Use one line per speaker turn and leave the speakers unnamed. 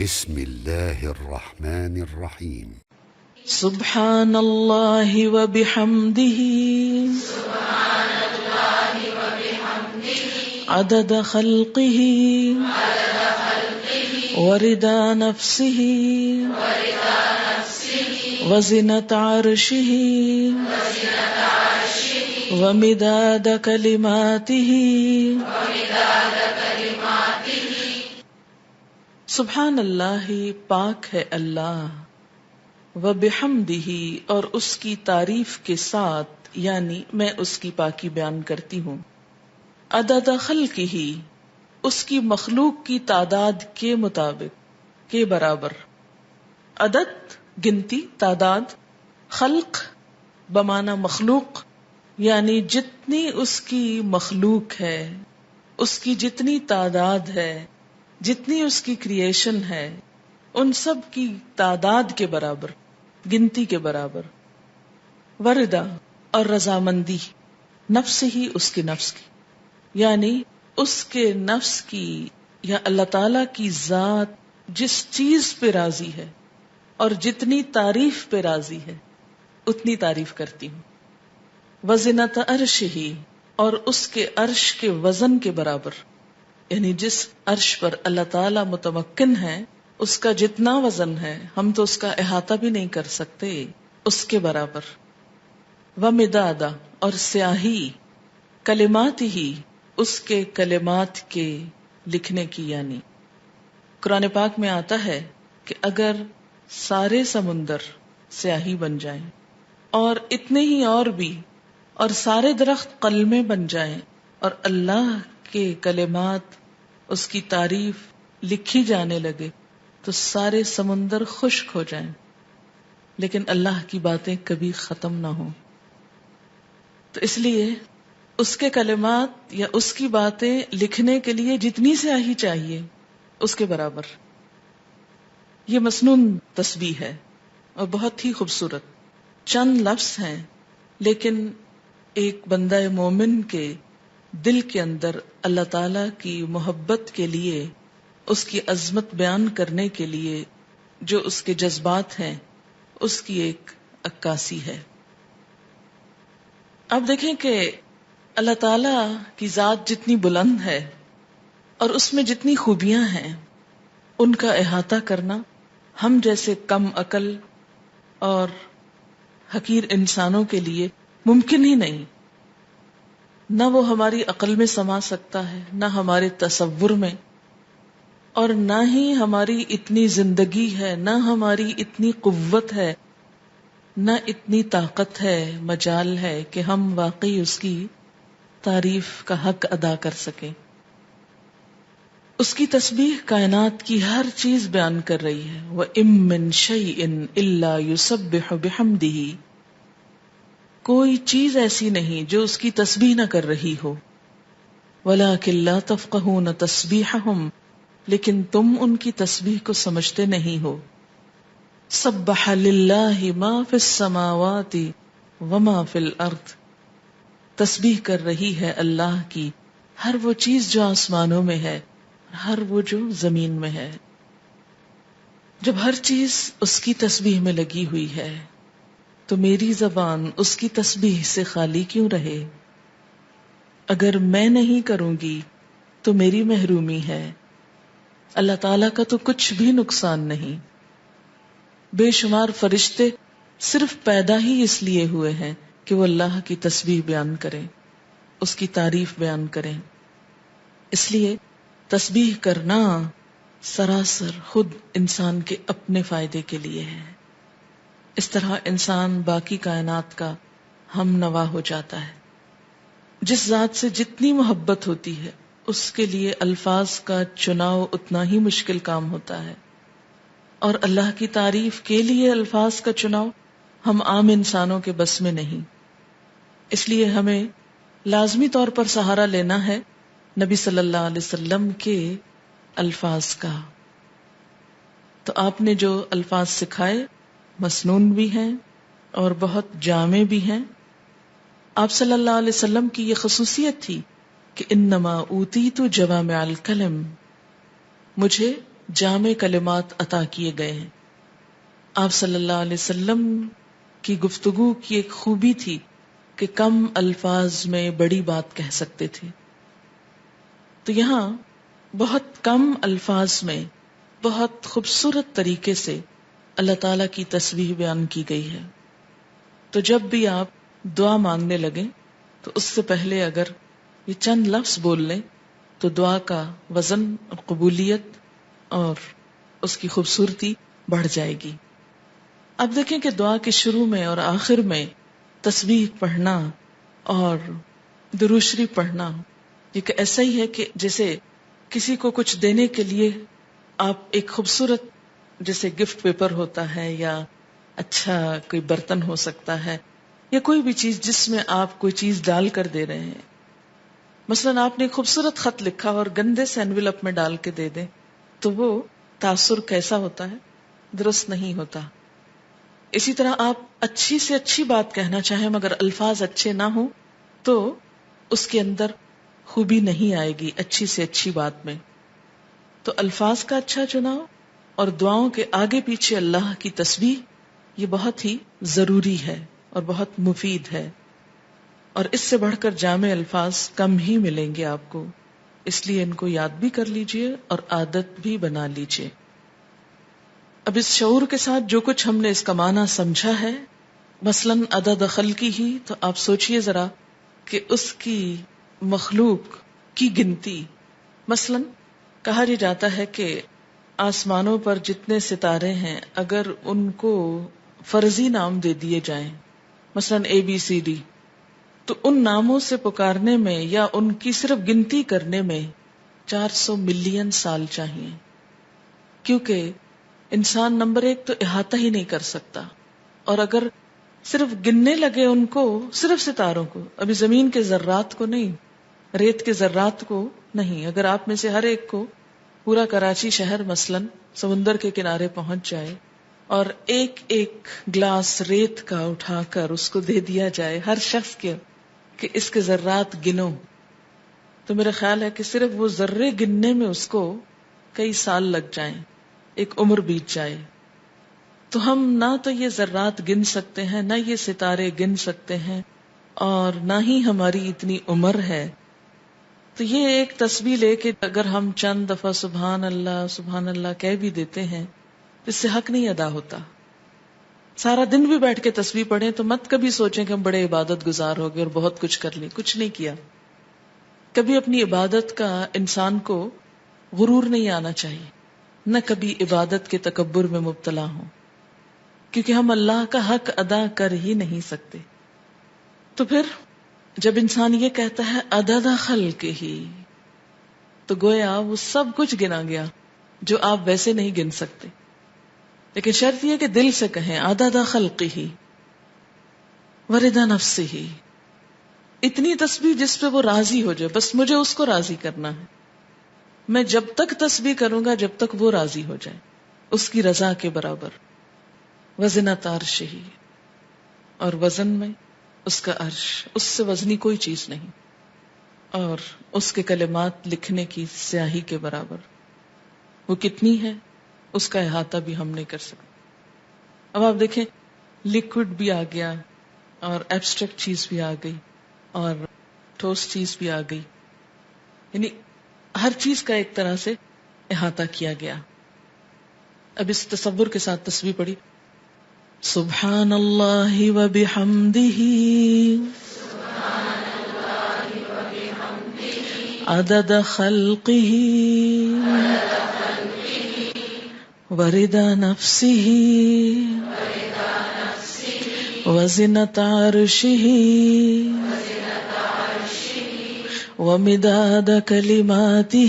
بسم اللہ الرحمن الرحیم.
سبحان اللہ وبحمدہ عدد خلقہ ورضا نفسہ وزنة عرشہ ومداد کلماتہ. سبحان اللہ، پاک ہے اللہ، وبحمدہ، اور اس کی تعریف کے ساتھ، یعنی میں اس کی پاکی بیان کرتی ہوں. عدد خلقہ، اس کی مخلوق کی تعداد کے مطابق، کے برابر. عدد گنتی، تعداد. خلق بمعنی مخلوق، یعنی جتنی اس کی مخلوق ہے، اس کی جتنی تعداد ہے، جتنی اس کی کریشن ہے، ان سب کی تعداد کے برابر، گنتی کے برابر. وردا، اور رضامندی، نفس ہی، اس کے نفس کی، یعنی اس کے نفس کی یا اللہ تعالی کی ذات جس چیز پہ راضی ہے اور جتنی تعریف پہ راضی ہے اتنی تعریف کرتی ہوں. وزنۃ عرشہ، اور اس کے عرش کے وزن کے برابر، یعنی جس عرش پر اللہ تعالی متمکن ہے اس کا جتنا وزن ہے ہم تو اس کا احاطہ بھی نہیں کر سکتے، اس کے برابر. ومداد، اور سیاہی، کلمات ہی، اس کے کلمات کے لکھنے کی. یعنی قرآن پاک میں آتا ہے کہ اگر سارے سمندر سیاہی بن جائیں اور اتنے ہی اور بھی، اور سارے درخت قلمیں بن جائیں اور اللہ کے کلمات، اس کی تعریف لکھی جانے لگے تو سارے سمندر خشک ہو جائیں، لیکن اللہ کی باتیں کبھی ختم نہ ہوں. تو اس لیے اس کے کلمات یا اس کی باتیں لکھنے کے لیے جتنی سیاہی چاہیے اس کے برابر. یہ مسنون تسبیح ہے اور بہت ہی خوبصورت. چند لفظ ہیں لیکن ایک بندہ مومن کے دل کے اندر اللہ تعالی کی محبت کے لیے، اس کی عظمت بیان کرنے کے لیے جو اس کے جذبات ہیں اس کی ایک عکاسی ہے. اب دیکھیں کہ اللہ تعالی کی ذات جتنی بلند ہے اور اس میں جتنی خوبیاں ہیں ان کا احاطہ کرنا ہم جیسے کم عقل اور حقیر انسانوں کے لیے ممکن ہی نہیں. نہ وہ ہماری عقل میں سما سکتا ہے، نہ ہمارے تصور میں، اور نہ ہی ہماری اتنی زندگی ہے، نہ ہماری اتنی قوت ہے، نہ اتنی طاقت ہے، مجال ہے کہ ہم واقعی اس کی تعریف کا حق ادا کر سکیں. اس کی تسبیح کائنات کی ہر چیز بیان کر رہی ہے. وَإِن مِّن شَيْءٍ إِلَّا يُسَبِّحُ بِحَمْدِهِ، کوئی چیز ایسی نہیں جو اس کی تسبیح نہ کر رہی ہو. وَلَٰكِن لَّا تَفْقَهُونَ تَسْبِيحَهُمْ، لیکن تم ان کی تسبیح کو سمجھتے نہیں ہو. سَبَّحَ لِلَّهِ مَا فِي السَّمَاوَاتِ وَمَا فِي الْأَرْضِ، تسبیح کر رہی ہے اللہ کی ہر وہ چیز جو آسمانوں میں ہے، ہر وہ جو زمین میں ہے. جب ہر چیز اس کی تسبیح میں لگی ہوئی ہے تو میری زبان اس کی تسبیح سے خالی کیوں رہے؟ اگر میں نہیں کروں گی تو میری محرومی ہے. اللہ تعالیٰ کا تو کچھ بھی نقصان نہیں. بے شمار فرشتے صرف پیدا ہی اس لیے ہوئے ہیں کہ وہ اللہ کی تسبیح بیان کریں، اس کی تعریف بیان کریں. اس لیے تسبیح کرنا سراسر خود انسان کے اپنے فائدے کے لیے ہے. اس طرح انسان باقی کائنات کا ہم نوا ہو جاتا ہے. جس ذات سے جتنی محبت ہوتی ہے اس کے لیے الفاظ کا چناؤ اتنا ہی مشکل کام ہوتا ہے، اور اللہ کی تعریف کے لیے الفاظ کا چناؤ ہم عام انسانوں کے بس میں نہیں. اس لیے ہمیں لازمی طور پر سہارا لینا ہے نبی صلی اللہ علیہ وسلم کے الفاظ کا. تو آپ نے جو الفاظ سکھائے مسنون بھی ہیں اور بہت جامع بھی ہیں. آپ صلی اللہ علیہ وسلم کی یہ خصوصیت تھی کہ انما اوتیت جوامع الکلم، مجھے جامع کلمات عطا کیے گئے ہیں. آپ صلی اللہ علیہ وسلم کی گفتگو کی ایک خوبی تھی کہ کم الفاظ میں بڑی بات کہہ سکتے تھے. تو یہاں بہت کم الفاظ میں بہت خوبصورت طریقے سے اللہ تعالی کی تسبیح بیان کی گئی ہے. تو جب بھی آپ دعا مانگنے لگیں تو اس سے پہلے اگر یہ چند لفظ بول لیں تو دعا کا وزن اور قبولیت اور اس کی خوبصورتی بڑھ جائے گی. اب دیکھیں کہ دعا کے شروع میں اور آخر میں تسبیح پڑھنا اور درود شریف پڑھنا یہ ایسا ہی ہے کہ جیسے کسی کو کچھ دینے کے لیے آپ ایک خوبصورت جیسے گفٹ پیپر ہوتا ہے یا اچھا کوئی برتن ہو سکتا ہے یا کوئی بھی چیز جس میں آپ کوئی چیز ڈال کر دے رہے ہیں. مثلا آپ نے ایک خوبصورت خط لکھا اور گندے سے انویلپ میں ڈال کے دے دیں تو وہ تاثر کیسا ہوتا ہے؟ درست نہیں ہوتا. اسی طرح آپ اچھی سے اچھی بات کہنا چاہیں مگر الفاظ اچھے نہ ہوں تو اس کے اندر خوبی نہیں آئے گی اچھی سے اچھی بات میں. تو الفاظ کا اچھا چناؤ اور دعاؤں کے آگے پیچھے اللہ کی تسبیح یہ بہت ہی ضروری ہے اور بہت مفید ہے. اور اس سے بڑھ کر جامع الفاظ کم ہی ملیں گے آپ کو، اس لیے ان کو یاد بھی کر لیجئے اور عادت بھی بنا لیجئے. اب اس شعور کے ساتھ جو کچھ ہم نے اس کا معنی سمجھا ہے، مثلاً عدد خلقی ہی، تو آپ سوچئے ذرا کہ اس کی مخلوق کی گنتی. مثلاً کہا جاتا ہے کہ آسمانوں پر جتنے ستارے ہیں اگر ان کو فرضی نام دے دیے جائیں، مثلاً ABCD، تو ان ناموں سے پکارنے میں یا ان کی صرف گنتی کرنے میں 400 ملین سال چاہیے. کیونکہ انسان نمبر 1 تو احاطہ ہی نہیں کر سکتا، اور اگر صرف گننے لگے ان کو، صرف ستاروں کو، ابھی زمین کے ذرات کو نہیں، ریت کے ذرات کو نہیں، اگر آپ میں سے ہر ایک کو پورا کراچی شہر مثلاً سمندر کے کنارے پہنچ جائے اور ایک ایک گلاس ریت کا اٹھا کر اس کو دے دیا جائے ہر شخص کے کہ اس کے ذرات گنو، تو میرا خیال ہے کہ صرف وہ ذرے گننے میں اس کو کئی سال لگ جائیں، ایک عمر بیت جائے. تو ہم نہ تو یہ ذرات گن سکتے ہیں، نہ یہ ستارے گن سکتے ہیں، اور نہ ہی ہماری اتنی عمر ہے. تو یہ ایک تسبیح لے کے اگر ہم چند دفعہ سبحان اللہ کہہ بھی دیتے ہیں اس سے حق نہیں ادا ہوتا. سارا دن بھی بیٹھ کے تسبیح پڑھیں تو مت کبھی سوچیں کہ ہم بڑے عبادت گزار ہو گئے اور بہت کچھ کر لیں. کچھ نہیں کیا. کبھی اپنی عبادت کا انسان کو غرور نہیں آنا چاہیے، نہ کبھی عبادت کے تکبر میں مبتلا ہوں، کیونکہ ہم اللہ کا حق ادا کر ہی نہیں سکتے. تو پھر جب انسان یہ کہتا ہے عدد خلق ہی، تو گویا وہ سب کچھ گنا گیا جو آپ ویسے نہیں گن سکتے. لیکن شرط یہ کہ دل سے کہیں عدد خلق ہی ورضا نفس ہی، اتنی تسبیح جس پہ وہ راضی ہو جائے. بس مجھے اس کو راضی کرنا ہے، میں جب تک تسبیح کروں گا جب تک وہ راضی ہو جائے، اس کی رضا کے برابر. وزنۃ عرش ہی، اور وزن میں اس کا عرش، اس سے وزنی کوئی چیز نہیں، اور اس کے کلمات لکھنے کی سیاہی کے برابر. وہ کتنی ہے اس کا احاطہ بھی ہم نہیں کر سکتے. اب آپ دیکھیں لیکوڈ بھی آ گیا اور ایبسٹریکٹ چیز بھی آ گئی اور ٹھوس چیز بھی آ گئی، یعنی ہر چیز کا ایک طرح سے احاطہ کیا گیا. اب اس تصور کے ساتھ تسبیح پڑھی. سبحان اللہ و بحمدہ عدد خلقہ ورضا نفسہ وزنۃ عرشہ ومداد کلماتہ